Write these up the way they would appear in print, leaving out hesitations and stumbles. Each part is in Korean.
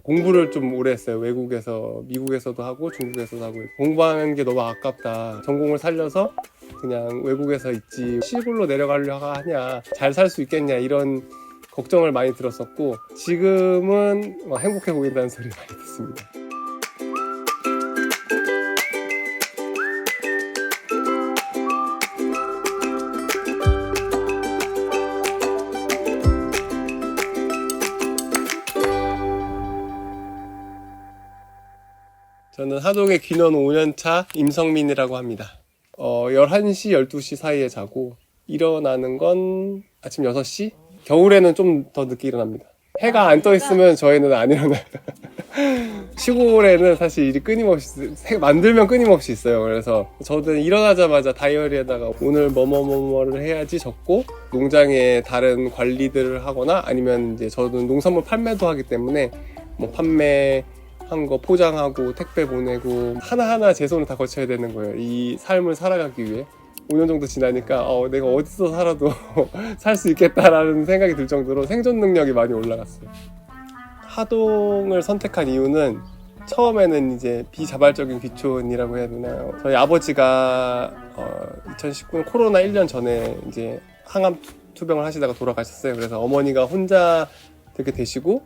공부를 좀 오래 했어요. 외국에서, 미국에서도 하고 중국에서도 하고. 공부하는 게 너무 아깝다. 전공을 살려서 그냥 외국에서 있지 시골로 내려가려고 하냐, 잘 살 수 있겠냐, 이런 걱정을 많이 들었었고, 지금은 행복해 보인다는 소리 많이 듣습니다. 저는 하동의 귀농 5년차 임성민이라고 합니다. 11시, 12시 사이에 자고 일어나는 건 아침 6시? 겨울에는 좀 더 늦게 일어납니다. 해가 안 떠 있으면 저희는 안 일어나요. 시골에는 사실 일이 끊임없이, 만들면 끊임없이 있어요. 그래서 저는 일어나자마자 다이어리에다가 오늘 뭐뭐뭐를 해야지 적고, 농장에 다른 관리들을 하거나, 아니면 이제 저는 농산물 판매도 하기 때문에 뭐 판매한 거 포장하고 택배 보내고 하나하나 제 손을 다 거쳐야 되는 거예요. 이 삶을 살아가기 위해. 5년 정도 지나니까 내가 어디서 살아도 살 수 있겠다라는 생각이 들 정도로 생존 능력이 많이 올라갔어요. 하동을 선택한 이유는 처음에는 이제 비자발적인 귀촌이라고 해야 되나요? 저희 아버지가 2019년 코로나 1년 전에 이제 항암 투병을 하시다가 돌아가셨어요. 그래서 어머니가 혼자 되게 되시고,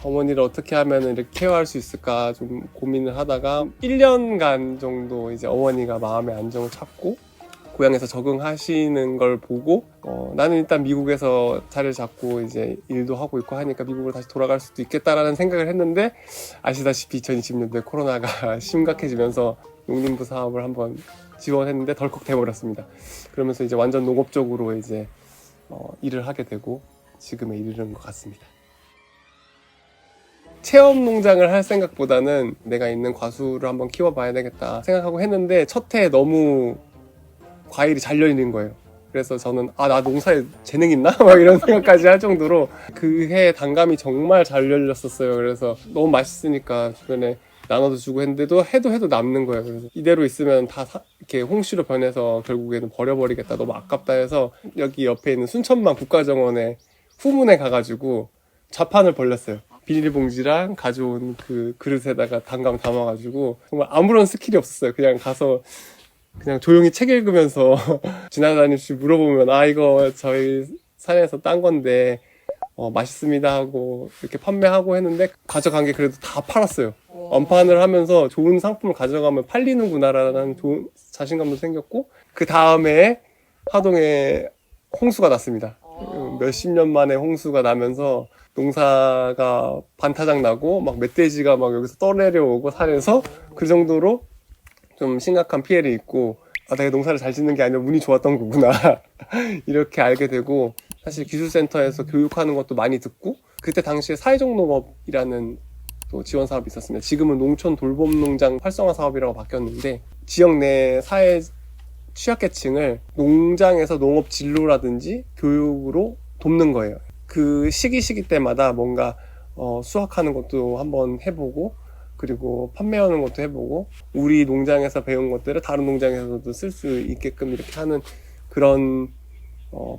어머니를 어떻게 하면 이렇게 케어할 수 있을까 좀 고민을 하다가 1년간 정도 이제 어머니가 마음의 안정을 찾고 고향에서 적응하시는 걸 보고, 나는 일단 미국에서 자리를 잡고 이제 일도 하고 있고 하니까 미국으로 다시 돌아갈 수도 있겠다라는 생각을 했는데, 아시다시피 2020년도에 코로나가 심각해지면서 농림부 사업을 한번 지원했는데 덜컥 돼버렸습니다. 그러면서 이제 완전 농업적으로 이제 일을 하게 되고 지금에 이르는 것 같습니다. 체험 농장을 할 생각보다는 내가 있는 과수를 한번 키워봐야 되겠다 생각하고 했는데, 첫 해에 너무 과일이 잘 열리는 거예요. 그래서 저는 나 농사에 재능 있나? 막 이런 생각까지 할 정도로 그 해 단감이 정말 잘 열렸었어요. 그래서 너무 맛있으니까 주변에 나눠도 주고 했는데도 해도 남는 거예요. 그래서 이대로 있으면 다 이렇게 홍시로 변해서 결국에는 버려버리겠다, 너무 아깝다 해서 여기 옆에 있는 순천만 국가정원에 후문에 가가지고 자판을 벌렸어요. 비닐봉지랑 가져온 그 그릇에다가 단감 담아가지고, 정말 아무런 스킬이 없었어요. 그냥 가서 그냥 조용히 책 읽으면서 지나다니시 물어보면 이거 저희 산에서 딴 건데 맛있습니다 하고 이렇게 판매하고 했는데, 가져간 게 그래도 다 팔았어요. 완판을 하면서 좋은 상품을 가져가면 팔리는구나라는 좋은 자신감도 생겼고, 그 다음에 하동에 홍수가 났습니다. 몇십 년 만에 홍수가 나면서 농사가 반타작 나고 막 멧돼지가 막 여기서 떠내려오고 산에서, 그 정도로 좀 심각한 피해를 입고, 내가 농사를 잘 짓는 게 아니라 운이 좋았던 거구나 이렇게 알게 되고, 사실 기술센터에서 교육하는 것도 많이 듣고, 그때 당시에 사회적 농업이라는 또 지원 사업이 있었습니다. 지금은 농촌 돌봄 농장 활성화 사업이라고 바뀌었는데, 지역 내 사회 취약계층을 농장에서 농업 진로라든지 교육으로 돕는 거예요. 그 시기 때마다 뭔가 수확하는 것도 한번 해보고, 그리고 판매하는 것도 해보고, 우리 농장에서 배운 것들을 다른 농장에서도 쓸 수 있게끔 이렇게 하는 그런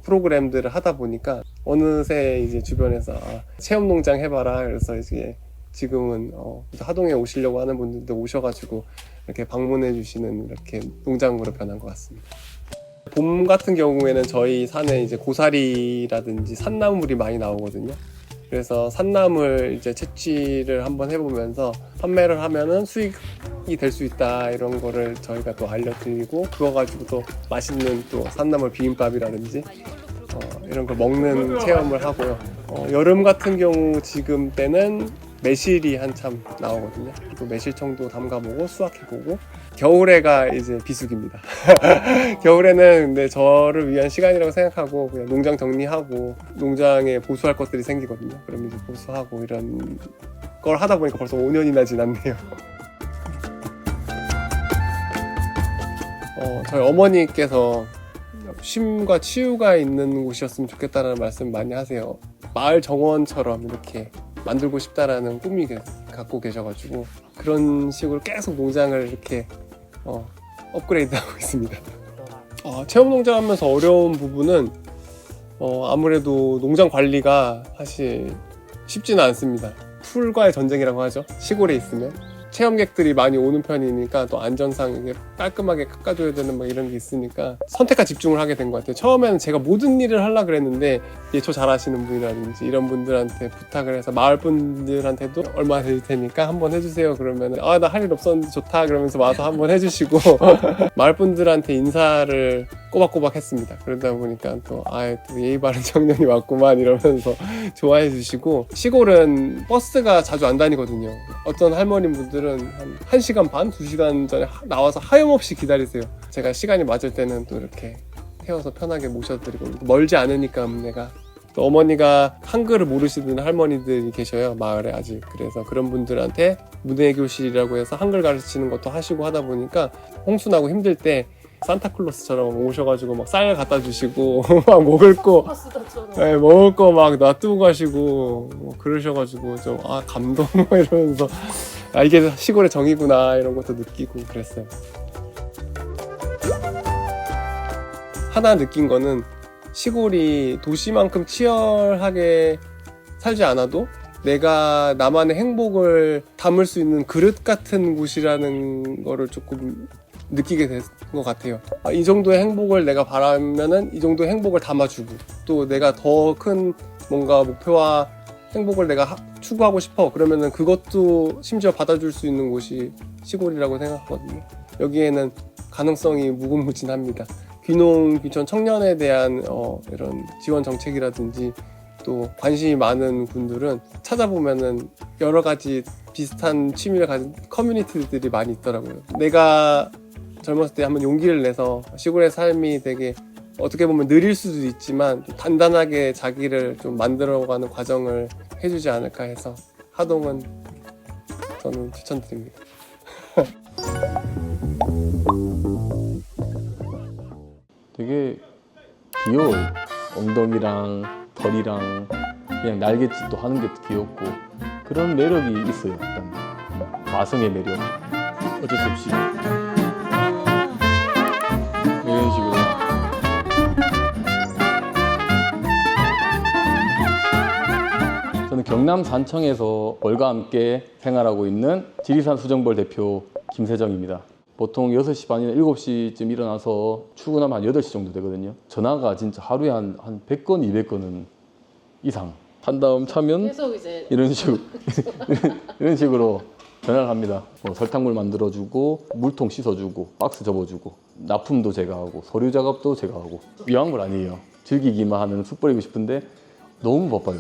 프로그램들을 하다 보니까, 어느새 이제 주변에서 체험 농장 해봐라, 그래서 이제 지금은 하동에 오시려고 하는 분들도 오셔가지고 이렇게 방문해 주시는 이렇게 농장으로 변한 것 같습니다. 봄 같은 경우에는 저희 산에 이제 고사리라든지 산나물이 많이 나오거든요. 그래서 산나물 이제 채취를 한번 해보면서 판매를 하면은 수익이 될 수 있다, 이런 거를 저희가 또 알려드리고, 그거 가지고 또 맛있는 또 산나물 비빔밥이라든지 이런 걸 먹는 체험을 하고요. 여름 같은 경우 지금 때는 매실이 한참 나오거든요. 또 매실청도 담가보고 수확해보고, 겨울에가 이제 비수기입니다. 겨울에는 근데 저를 위한 시간이라고 생각하고 그냥 농장 정리하고 농장에 보수할 것들이 생기거든요. 그럼 이제 보수하고 이런 걸 하다 보니까 벌써 5년이나 지났네요. 저희 어머니께서 쉼과 치유가 있는 곳이었으면 좋겠다는 말씀 많이 하세요. 마을 정원처럼 이렇게 만들고 싶다라는 꿈이 갖고 계셔가지고, 그런 식으로 계속 농장을 이렇게 업그레이드하고 있습니다. 체험농장 하면서 어려운 부분은 아무래도 농장 관리가 사실 쉽지는 않습니다. 풀과의 전쟁이라고 하죠. 시골에 있으면 체험객들이 많이 오는 편이니까 또 안전상 이게 깔끔하게 깎아줘야 되는 뭐 이런 게 있으니까 선택과 집중을 하게 된 것 같아요. 처음에는 제가 모든 일을 하려고 그랬는데 예초 잘하시는 분이라든지 이런 분들한테 부탁을 해서 마을 분들한테도 얼마 될 테니까 한번 해주세요 그러면 아 나 할 일 없었는데 좋다 그러면서 와서 한번 해주시고 마을 분들한테 인사를 꼬박꼬박 했습니다. 그러다 보니까 또 예의 바른 청년이 왔구만 이러면서 좋아해 주시고 시골은 버스가 자주 안 다니거든요. 어떤 할머니 분들은 한 1시간 반, 2시간 전에 나와서 하염없이 기다리세요. 제가 시간이 맞을 때는 또 이렇게 태워서 편하게 모셔드리고 멀지 않으니까 내가 또 어머니가 한글을 모르시는 할머니들이 계셔요. 마을에 아직. 그래서 그런 분들한테 문해교실이라고 해서 한글 가르치는 것도 하시고 하다 보니까 홍수나고 힘들 때 산타클로스처럼 오셔가지고 막 쌀 갖다 주시고 막 먹을 거 네, 먹을 거 막 놔두고 가시고 뭐 그러셔가지고 좀 감동 이러면서 이게 시골의 정이구나 이런 것도 느끼고 그랬어요. 하나 느낀 거는 시골이 도시만큼 치열하게 살지 않아도 내가 나만의 행복을 담을 수 있는 그릇 같은 곳이라는 거를 조금 느끼게 된 것 같아요. 이 정도의 행복을 내가 바라면은 이 정도의 행복을 담아주고 또 내가 더 큰 뭔가 목표와 행복을 내가 추구하고 싶어 그러면은 그것도 심지어 받아줄 수 있는 곳이 시골이라고 생각하거든요. 여기에는 가능성이 무궁무진합니다. 귀농 귀촌 청년에 대한 이런 지원 정책이라든지 또 관심이 많은 분들은 찾아보면은 여러 가지 비슷한 취미를 가진 커뮤니티들이 많이 있더라고요. 내가 젊었을 때 한번 용기를 내서 시골의 삶이 되게 어떻게 보면 느릴 수도 있지만 단단하게 자기를 좀 만들어가는 과정을 해주지 않을까 해서 하동은 저는 추천드립니다. 되게 귀여워요. 엉덩이랑 털이랑 그냥 날갯짓도 하는 게 귀엽고 그런 매력이 있어요. 약간 마성의 매력. 어쩔 수 없이 이런 식으로. 저는 경남 산청에서 벌과 함께 생활하고 있는 지리산 수정벌 대표 김세정입니다. 보통 6시 반이나 7시쯤 일어나서 출근하면 한 8시 정도 되거든요. 전화가 진짜 하루에 한 100건, 200건은 이상. 한 다음 차면 계속 이제 이런 식으로 전화를 합니다. 설탕물 만들어주고 물통 씻어주고 박스 접어주고 납품도 제가 하고 서류 작업도 제가 하고 이왕물 아니에요. 즐기기만 하면 쑥 버리고 싶은데 너무 바빠요.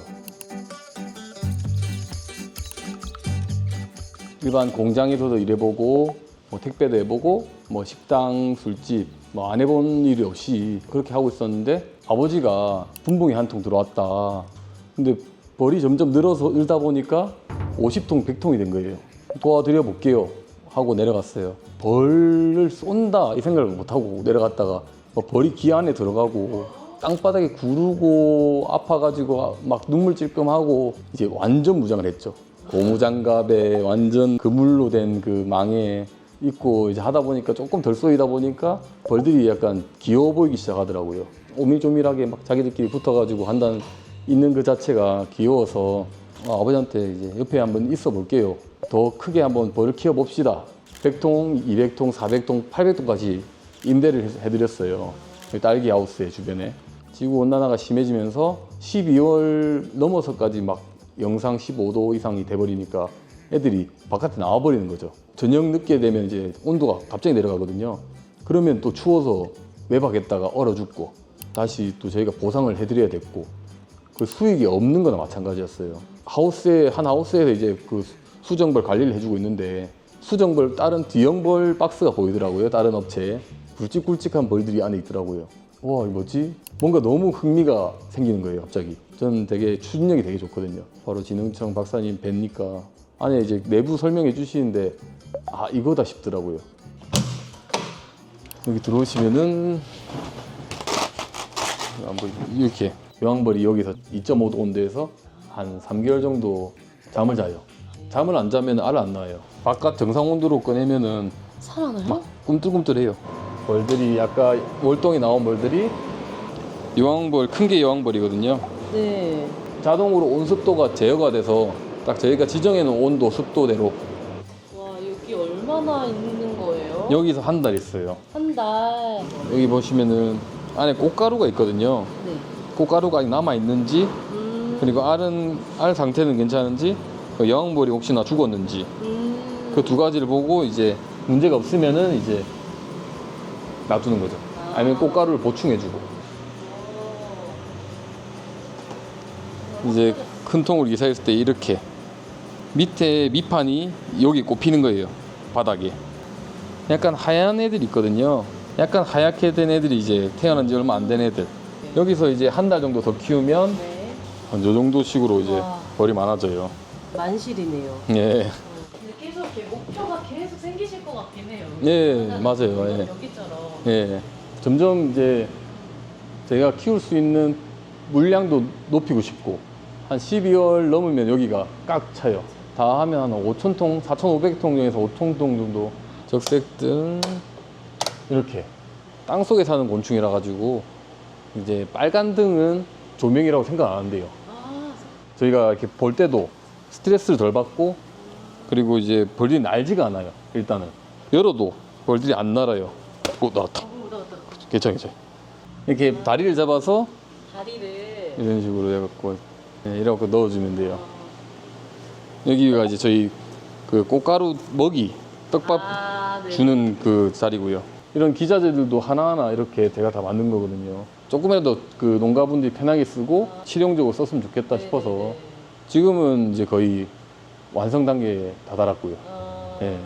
일반 공장에서도 일해보고 택배도 해보고 식당, 술집 안 해본 일이 없이 그렇게 하고 있었는데 아버지가 분봉이 한 통 들어왔다. 근데 벌이 점점 늘다 보니까 50통, 100통이 된 거예요. 도와드려 볼게요 하고 내려갔어요. 벌을 쏜다 이 생각을 못하고 내려갔다가 벌이 귀 안에 들어가고 땅바닥에 구르고 아파가지고 막 눈물 찔끔하고 이제 완전 무장을 했죠. 고무장갑에 완전 그물로 된 그 망에 입고 이제 하다 보니까 조금 덜 쏘이다 보니까 벌들이 약간 귀여워 보이기 시작하더라고요. 오밀조밀하게 막 자기들끼리 붙어가지고 있는 그 자체가 귀여워서 아버지한테 이제 옆에 한번 있어 볼게요. 더 크게 한번 벌을 키워봅시다. 100통, 200통, 400통, 800통까지 임대를 해드렸어요. 딸기 하우스의 주변에. 지구온난화가 심해지면서 12월 넘어서까지 막 영상 15도 이상이 돼버리니까 애들이 바깥에 나와버리는 거죠. 저녁 늦게 되면 이제 온도가 갑자기 내려가거든요. 그러면 또 추워서 외박했다가 얼어 죽고 다시 또 저희가 보상을 해드려야 됐고 그 수익이 없는 거나 마찬가지였어요. 한 하우스에서 이제 그 수정벌 관리를 해주고 있는데 수정벌 다른 D형벌 박스가 보이더라고요. 다른 업체에 굵직굵직한 벌들이 안에 있더라고요. 와, 이거 뭐지? 뭔가 너무 흥미가 생기는 거예요, 갑자기. 저는 되게 추진력이 되게 좋거든요. 바로 진흥청 박사님 뵈니까 안에 이제 내부 설명해 주시는데 이거다 싶더라고요. 여기 들어오시면은 이렇게 여왕벌이 여기서 2.5도 온도에서 한 3개월 정도 잠을 자요. 잠을 안 자면 알 안 나와요. 바깥 정상 온도로 꺼내면은 살아나요? 막 꿈틀꿈틀해요. 벌들이 아까 월동이 나온 벌들이 여왕벌, 큰 게 여왕벌이거든요. 네. 자동으로 온습도가 제어가 돼서 딱 저희가 지정해 놓은 온도, 습도대로 와, 여기 얼마나 있는 거예요? 여기서 한 달 있어요. 한 달. 여기 보시면은 안에 꽃가루가 있거든요. 네. 꽃가루가 아직 남아 있는지, 그리고 알 상태는 괜찮은지, 여왕벌이 혹시나 죽었는지, 그 두 가지를 보고 이제 문제가 없으면은 이제 놔두는 거죠. 아니면 꽃가루를 보충해주고. 이제 큰 통으로 이사했을 때 이렇게 밑에 밑판이 여기 꼽히는 거예요. 바닥에. 약간 하얀 애들이 있거든요. 약간 하얗게 된 애들이 이제 태어난 지 얼마 안 된 애들. 여기서 이제 한 달 정도 더 키우면 네. 한 요 정도 식으로 이제 와. 벌이 많아져요. 만실이네요. 예. 근데 계속 이렇게 목표가 계속 생기실 것 같긴 해요. 예, 맞아요. 예. 여기처럼. 예. 점점 이제 제가 키울 수 있는 물량도 높이고 싶고, 한 12월 넘으면 여기가 꽉 차요. 다 하면 한 5,000통, 4,500통 중에서 5,000통 정도. 적색들 이렇게 땅 속에 사는 곤충이라 가지고 이제 빨간 등은 조명이라고 생각 안 한대요. 아, 저희가 이렇게 볼 때도 스트레스를 덜 받고, 그리고 이제 벌들이 날지가 않아요. 일단은 열어도 벌들이 안 날아요. 오, 나왔다. 나왔다. 괜찮아. 이렇게 다리를 잡아서 다리를. 이런 식으로 해갖고 이래갖고 넣어주면 돼요. 여기가 이제 저희 그 꽃가루 먹이 떡밥 네. 주는 그 자리고요. 이런 기자재들도 하나하나 이렇게 제가 다 만든 거거든요. 조금이라도 그 농가분들이 편하게 쓰고 실용적으로 썼으면 좋겠다 싶어서 지금은 이제 거의 완성 단계에 다다랐고요. 예.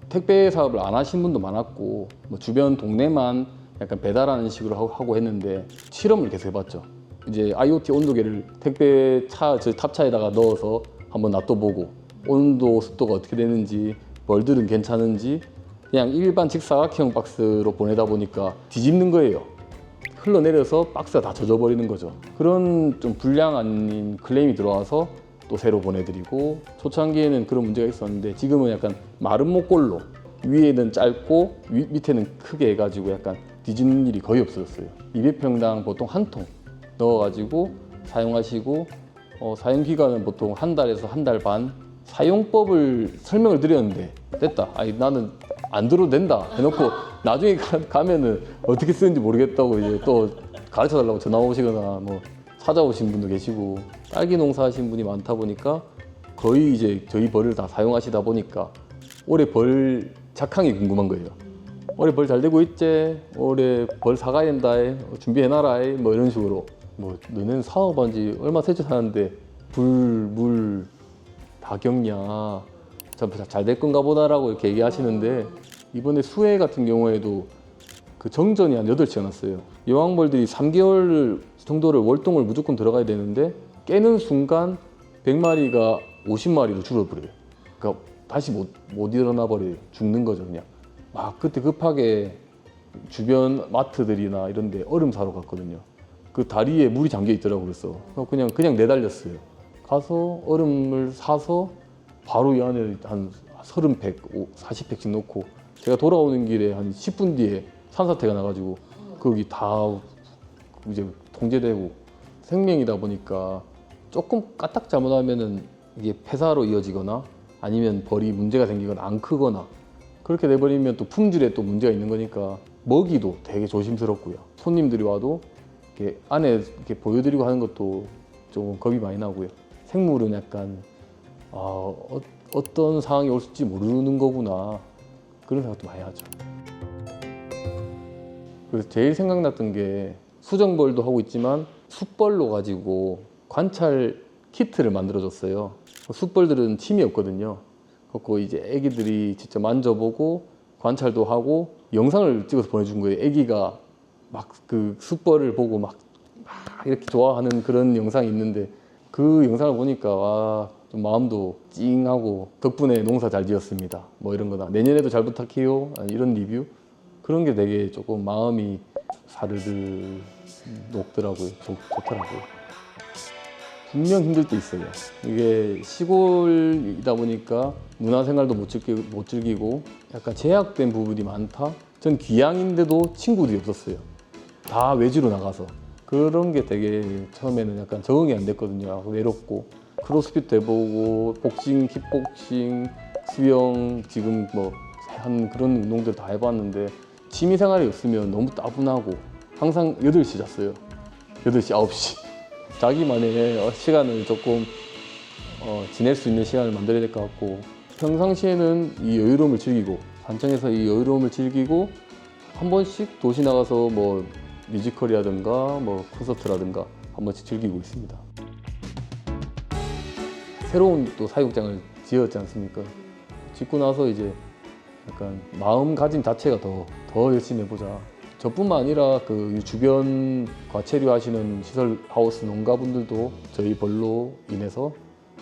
택배 사업을 안 하신 분도 많았고, 뭐 주변 동네만 약간 배달하는 식으로 하고 했는데 실험을 계속 해봤죠. 이제 IoT 온도계를 택배 저 탑차에다가 넣어서 한번 놔둬보고 온도, 습도가 어떻게 되는지, 벌들은 괜찮은지, 그냥 일반 직사각형 박스로 보내다 보니까 뒤집는 거예요. 흘러내려서 박스가 다 젖어버리는 거죠. 그런 좀 불량 아닌 클레임이 들어와서 또 새로 보내드리고, 초창기에는 그런 문제가 있었는데 지금은 약간 마른 목골로 위에는 짧고 밑에는 크게 해가지고 약간 뒤집는 일이 거의 없어졌어요. 200평당 보통 한 통 넣어가지고 사용하시고, 사용 기간은 보통 한 달에서 한 달 반. 사용법을 설명을 드렸는데 됐다. 아니 나는 안 들어도 된다 해놓고 나중에 가면은 어떻게 쓰는지 모르겠다고 이제 또 가르쳐 달라고 전화 오시거나 뭐 찾아오신 분도 계시고, 딸기 농사하신 분이 많다 보니까 거의 이제 저희 벌을 다 사용하시다 보니까 올해 벌 작황이 궁금한 거예요. 올해 벌 잘 되고 있지? 올해 벌 사가야 된다. 준비해놔라. 뭐 이런 식으로. 뭐 너네는 사업한 지 얼마 되지 않았는데 물 다 겪냐. 잘 될 건가 보다라고 이렇게 얘기하시는데, 이번에 수해 같은 경우에도 그 정전이 한 8시간 났어요. 여왕벌들이 3개월 정도를 월동을 무조건 들어가야 되는데 깨는 순간 100마리가 50마리로 줄어버려요. 그러니까 다시 못 일어나 버려요. 죽는 거죠, 그냥. 막 그때 급하게 주변 마트들이나 이런 데 얼음 사러 갔거든요. 그 다리에 물이 잠겨 있더라고. 그래서 그냥 내달렸어요. 가서 얼음을 사서 바로 이 안에 한 30팩, 40팩씩 넣고, 제가 돌아오는 길에 한 10분 뒤에 산사태가 나가지고 거기 다 이제 통제되고, 생명이다 보니까 조금 까딱 잘못하면은 이게 폐사로 이어지거나 아니면 벌이 문제가 생기거나 안 크거나 그렇게 돼버리면 또 품질에 또 문제가 있는 거니까 먹이도 되게 조심스럽고요. 손님들이 와도 이렇게 안에 이렇게 보여드리고 하는 것도 좀 겁이 많이 나고요. 생물은 약간 어떤 상황이 올지 모르는 거구나, 그런 생각도 많이 하죠. 그래서 제일 생각났던 게 수정벌도 하고 있지만 숯벌로 가지고 관찰 키트를 만들어줬어요. 숯벌들은 침이 없거든요. 그래서 이제 애기들이 직접 만져보고 관찰도 하고 영상을 찍어서 보내준 거예요. 애기가 막 그 숯벌을 보고 막 이렇게 좋아하는 그런 영상이 있는데, 그 영상을 보니까 와, 좀 마음도 찡하고, 덕분에 농사 잘 지었습니다. 뭐 이런 거나 내년에도 잘 부탁해요. 이런 리뷰. 그런 게 되게 조금 마음이 사르르 녹더라고요. 좋더라고요. 분명 힘들 때 있어요. 이게 시골이다 보니까 문화생활도 못 즐기고 약간 제약된 부분이 많다. 전 귀향인데도 친구들이 없었어요. 다 외지로 나가서. 그런 게 되게 처음에는 약간 적응이 안 됐거든요. 외롭고. 크로스핏 해보고 복싱, 킥복싱, 수영 지금 뭐 한 그런 운동들 다 해봤는데 취미 생활이 없으면 너무 따분하고 항상 8시 잤어요. 8시, 9시. 자기만의 시간을 조금 지낼 수 있는 시간을 만들어야 될 것 같고 평상시에는 이 여유로움을 즐기고 산청에서 이 여유로움을 즐기고 한 번씩 도시 나가서 뭐 뮤지컬이라든가 뭐 콘서트라든가 한 번씩 즐기고 있습니다. 새로운 또 사육장을 지었지 않습니까? 짓고 나서 이제 약간 마음가짐 자체가 더 열심히 해보자. 저뿐만 아니라 그 주변 과체류 하시는 시설 하우스 농가분들도 저희 벌로 인해서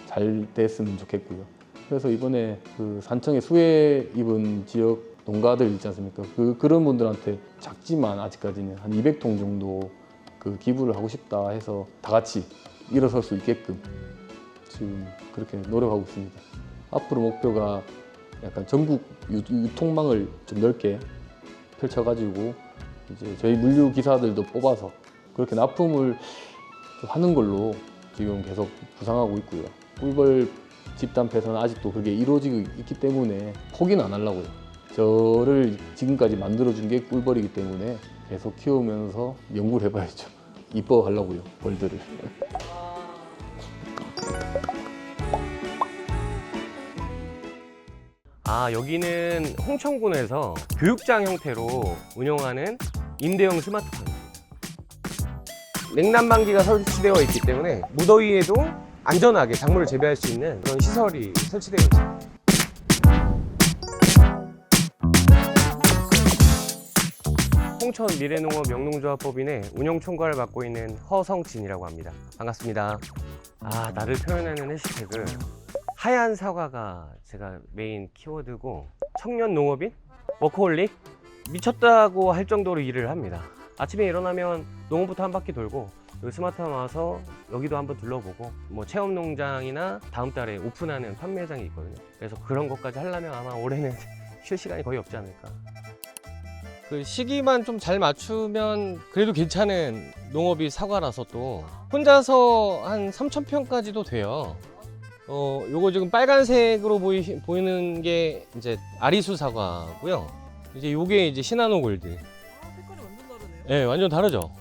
잘 됐으면 좋겠고요. 그래서 이번에 그 산청에 수해 입은 지역 농가들 있지 않습니까? 그런 분들한테 작지만 아직까지는 한 200통 정도 그 기부를 하고 싶다 해서 다 같이 일어설 수 있게끔 지금 그렇게 노력하고 있습니다. 앞으로 목표가 약간 전국 유통망을 좀 넓게 펼쳐가지고 이제 저희 물류 기사들도 뽑아서 그렇게 납품을 하는 걸로 지금 계속 구상하고 있고요. 꿀벌 집단 폐사는 아직도 그게 이루어지고 있기 때문에 포기는 안 하려고요. 저를 지금까지 만들어준 게 꿀벌이기 때문에 계속 키우면서 연구를 해봐야죠. 이뻐하려고요, 벌들을. 여기는 홍천군에서 교육장 형태로 운영하는 임대형 스마트팜입니다. 냉난방기가 설치되어 있기 때문에 무더위에도 안전하게 작물을 재배할 수 있는 그런 시설이 설치되어 있습니다. 홍천 미래농업 영농조합법인의 운영총괄을 맡고 있는 허성진이라고 합니다. 반갑습니다. 나를 표현하는 해시태그 하얀 사과가 제가 메인 키워드고 청년 농업인? 워커홀릭? 미쳤다고 할 정도로 일을 합니다. 아침에 일어나면 농원부터 한 바퀴 돌고 여기 스마트팜 와서 여기도 한번 둘러보고 뭐 체험 농장이나 다음 달에 오픈하는 판매장이 있거든요. 그래서 그런 것까지 하려면 아마 올해는 쉴 시간이 거의 없지 않을까. 그 시기만 좀 잘 맞추면 그래도 괜찮은 농업이 사과라서 또 혼자서 한 3,000평까지도 돼요. 요거 지금 빨간색으로 보이는 게 이제 아리수 사과고요. 이제 요게 이제 시나노 골드. 색깔이 완전 다르네요. 네, 완전 다르죠.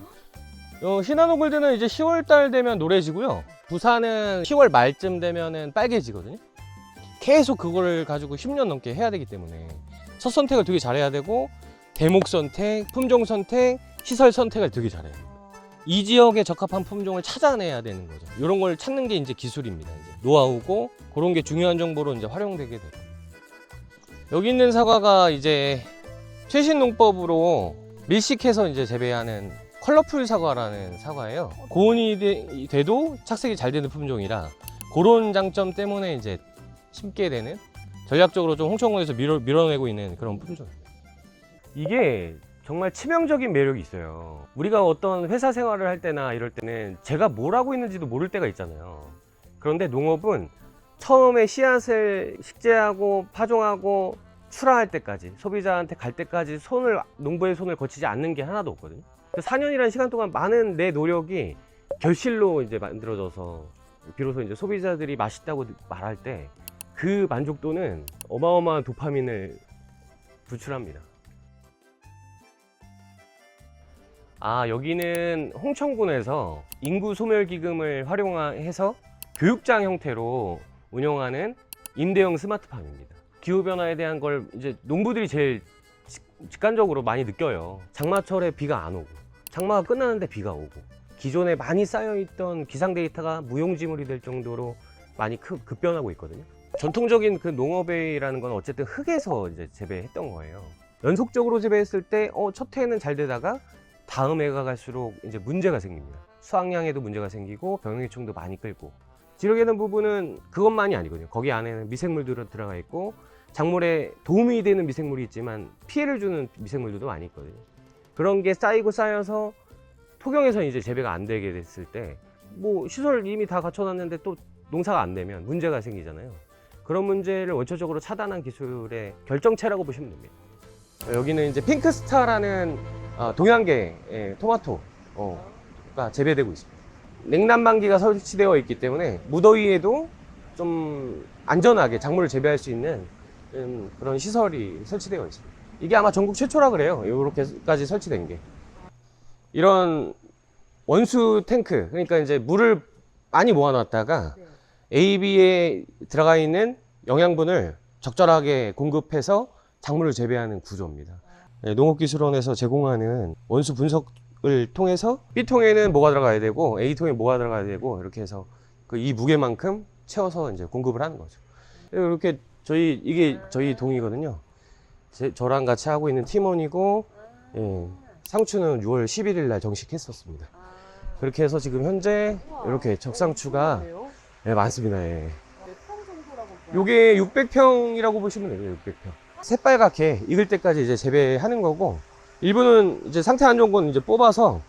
시나노 골드는 이제 10월달 되면 노래지고요. 부산은 10월 말쯤 되면은 빨개지거든요. 계속 그거를 가지고 10년 넘게 해야 되기 때문에 첫 선택을 되게 잘해야 되고 대목 선택, 품종 선택, 시설 선택을 되게 잘해야 돼요. 이 지역에 적합한 품종을 찾아내야 되는 거죠. 이런 걸 찾는 게 이제 기술입니다. 이제 노하우고 그런 게 중요한 정보로 이제 활용되게 되고. 여기 있는 사과가 이제 최신 농법으로 밀식해서 이제 재배하는 컬러풀 사과라는 사과예요. 고온이 돼도 착색이 잘 되는 품종이라 그런 장점 때문에 이제 심게 되는 전략적으로 좀 홍천군에서 밀어내고 있는 그런 품종입니다. 이게 정말 치명적인 매력이 있어요. 우리가 어떤 회사 생활을 할 때나 이럴 때는 제가 뭘 하고 있는지도 모를 때가 있잖아요. 그런데 농업은 처음에 씨앗을 식재하고 파종하고 출하할 때까지 소비자한테 갈 때까지 농부의 손을 거치지 않는 게 하나도 없거든요. 4년이라는 시간 동안 많은 내 노력이 결실로 이제 만들어져서 비로소 이제 소비자들이 맛있다고 말할 때 그 만족도는 어마어마한 도파민을 분출합니다. 여기는 홍천군에서 인구 소멸 기금을 활용해서 교육장 형태로 운영하는 임대형 스마트팜입니다. 기후변화에 대한 걸 이제 농부들이 제일 직관적으로 많이 느껴요. 장마철에 비가 안 오고, 장마가 끝나는데 비가 오고, 기존에 많이 쌓여있던 기상 데이터가 무용지물이 될 정도로 많이 급변하고 있거든요. 전통적인 그 농업이라는 건 어쨌든 흙에서 이제 재배했던 거예요. 연속적으로 재배했을 때 첫 해는 잘 되다가 다음 해가 갈수록 이제 문제가 생깁니다. 수확량에도 문제가 생기고 병해충도 많이 끌고, 지르게는 부분은 그것만이 아니거든요. 거기 안에는 미생물들이 들어가 있고 작물에 도움이 되는 미생물이 있지만 피해를 주는 미생물들도 많이 있거든요. 그런 게 쌓이고 쌓여서 토경에서 이제 재배가 안 되게 됐을 때 뭐 시설 이미 다 갖춰놨는데 또 농사가 안 되면 문제가 생기잖아요. 그런 문제를 원초적으로 차단한 기술의 결정체라고 보시면 됩니다. 여기는 이제 핑크스타라는 동양계 토마토가 재배되고 있습니다. 냉난방기가 설치되어 있기 때문에 무더위에도 좀 안전하게 작물을 재배할 수 있는 그런 시설이 설치되어 있습니다. 이게 아마 전국 최초라 그래요. 이렇게까지 설치된 게. 이런 원수 탱크, 그러니까 이제 물을 많이 모아놨다가 AB에 들어가 있는 영양분을 적절하게 공급해서 작물을 재배하는 구조입니다. 농업기술원에서 제공하는 원수 분석을 통해서 B통에는 뭐가 들어가야 되고 A통에 뭐가 들어가야 되고 이렇게 해서 그 이 무게만큼 채워서 이제 공급을 하는 거죠. 이렇게 이게 저희 동이거든요. 저랑 같이 하고 있는 팀원이고, 예, 상추는 6월 11일 날 정식했었습니다. 그렇게 해서 지금 현재 이렇게 적상추가 많습니다. 예. 요게 600평이라고 보시면 돼요. 600평. 새빨갛게 익을 때까지 이제 재배하는 거고, 일부는 이제 상태 안 좋은 건 이제 뽑아서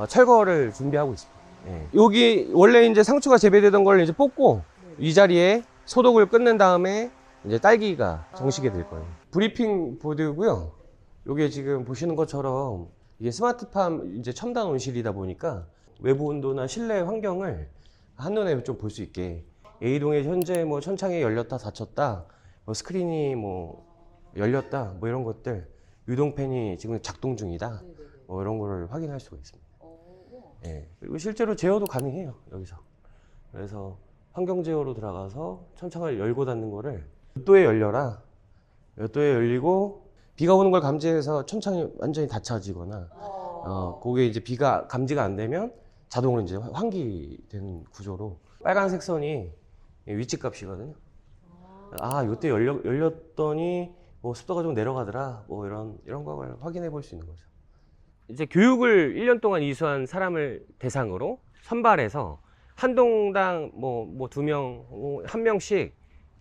철거를 준비하고 있습니다. 예. 여기 원래 이제 상추가 재배되던 걸 이제 뽑고 이 자리에 소독을 끝낸 다음에 이제 딸기가 정식이 될 거예요. 브리핑 보드고요. 요게 지금 보시는 것처럼 이게 스마트팜 이제 첨단 온실이다 보니까 외부 온도나 실내 환경을 한눈에 좀 볼 수 있게 A동에 현재 뭐 천창이 열렸다 닫혔다, 뭐 스크린이 뭐 열렸다, 뭐 이런 것들, 유동팬이 지금 작동 중이다, 뭐 이런 거를 확인할 수가 있습니다. 예. 그리고 실제로 제어도 가능해요, 여기서. 그래서 환경 제어로 들어가서 천창을 열고 닫는 거를 몇 도에 열려라, 몇 도에 열리고 비가 오는 걸 감지해서 천창이 완전히 닫혀지거나, 그게 이제 비가 감지가 안 되면 자동으로 이제 환기되는 구조로 빨간색 선이 위치 값이거든요. 아, 요때 열렸더니 뭐 습도가 좀 내려가더라, 뭐 이런 걸 확인해 볼 수 있는 거죠. 이제 교육을 1년 동안 이수한 사람을 대상으로 선발해서 한 동당 뭐 2명, 1명씩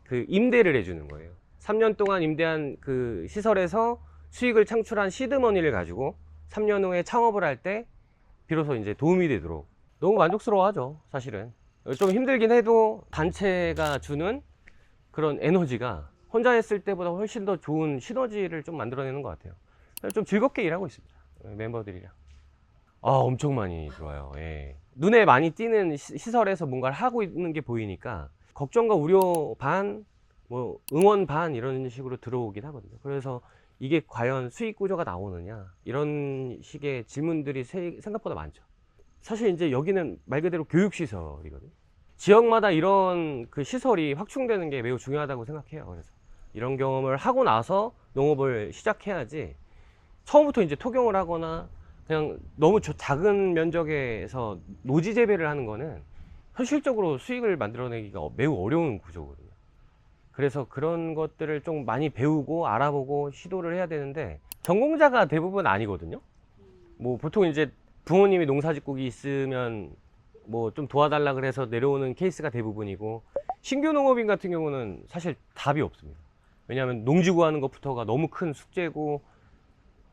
그 임대를 해주는 거예요. 3년 동안 임대한 그 시설에서 수익을 창출한 시드머니를 가지고 3년 후에 창업을 할 때 비로소 이제 도움이 되도록. 너무 만족스러워하죠, 사실은. 좀 힘들긴 해도 단체가 주는 그런 에너지가 혼자 했을 때보다 훨씬 더 좋은 시너지를 좀 만들어내는 것 같아요. 좀 즐겁게 일하고 있습니다, 멤버들이랑. 엄청 많이 들어와요. 예. 눈에 많이 띄는 시설에서 뭔가를 하고 있는 게 보이니까 걱정과 우려 반, 뭐 응원 반 이런 식으로 들어오긴 하거든요. 그래서 이게 과연 수익 구조가 나오느냐, 이런 식의 질문들이 생각보다 많죠. 사실 이제 여기는 말 그대로 교육시설이거든요. 지역마다 이런 그 시설이 확충되는 게 매우 중요하다고 생각해요. 그래서 이런 경험을 하고 나서 농업을 시작해야지, 처음부터 이제 토경을 하거나 그냥 너무 작은 면적에서 노지 재배를 하는 거는 현실적으로 수익을 만들어내기가 매우 어려운 구조거든요. 그래서 그런 것들을 좀 많이 배우고 알아보고 시도를 해야 되는데, 전공자가 대부분 아니거든요. 뭐 보통 이제 부모님이 농사짓고 있으면 뭐 좀 도와달라 그래서 내려오는 케이스가 대부분이고, 신규 농업인 같은 경우는 사실 답이 없습니다. 왜냐하면 농지 구하는 것부터가 너무 큰 숙제고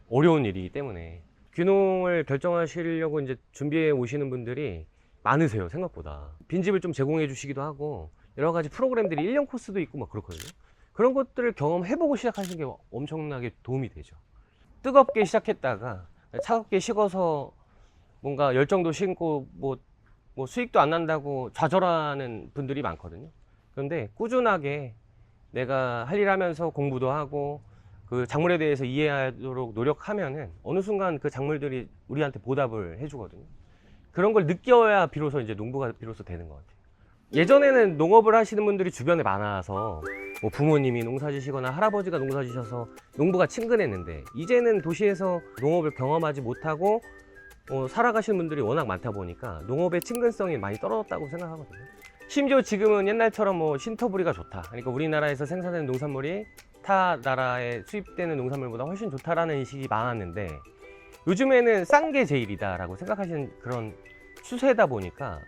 어려운 일이기 때문에. 귀농을 결정하시려고 이제 준비해 오시는 분들이 많으세요, 생각보다. 빈집을 좀 제공해 주시기도 하고, 여러 가지 프로그램들이 1년 코스도 있고 막 그렇거든요. 그런 것들을 경험해보고 시작하시는 게 엄청나게 도움이 되죠. 뜨겁게 시작했다가 차갑게 식어서 뭔가 열정도 식고 뭐 수익도 안 난다고 좌절하는 분들이 많거든요. 그런데 꾸준하게 내가 할 일 하면서 공부도 하고 그 작물에 대해서 이해하도록 노력하면은 어느 순간 그 작물들이 우리한테 보답을 해주거든요. 그런 걸 느껴야 비로소 이제 농부가 비로소 되는 것 같아요. 예전에는 농업을 하시는 분들이 주변에 많아서 뭐 부모님이 농사지시거나 할아버지가 농사지셔서 농부가 친근했는데, 이제는 도시에서 농업을 경험하지 못하고 살아가시는 분들이 워낙 많다 보니까 농업의 친근성이 많이 떨어졌다고 생각하거든요. 심지어 지금은 옛날처럼 뭐 신터부리가 좋다, 그러니까 우리나라에서 생산되는 농산물이 타 나라에 수입되는 농산물보다 훨씬 좋다라는 인식이 많았는데, 요즘에는 싼 게 제일이다 라고 생각하시는 그런 추세다 보니까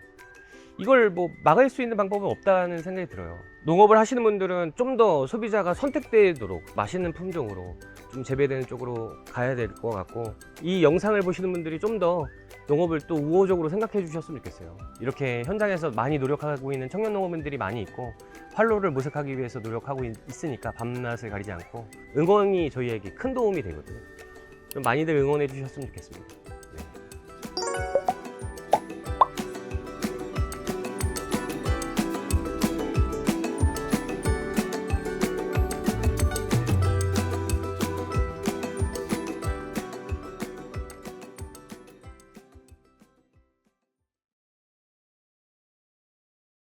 이걸 뭐 막을 수 있는 방법은 없다는 생각이 들어요. 농업을 하시는 분들은 좀 더 소비자가 선택되도록 맛있는 품종으로 좀 재배되는 쪽으로 가야 될 것 같고, 이 영상을 보시는 분들이 좀 더 농업을 또 우호적으로 생각해 주셨으면 좋겠어요. 이렇게 현장에서 많이 노력하고 있는 청년 농업인들이 많이 있고, 활로를 모색하기 위해서 노력하고 있으니까 밤낮을 가리지 않고 응원이 저희에게 큰 도움이 되거든요. 좀 많이들 응원해 주셨으면 좋겠습니다.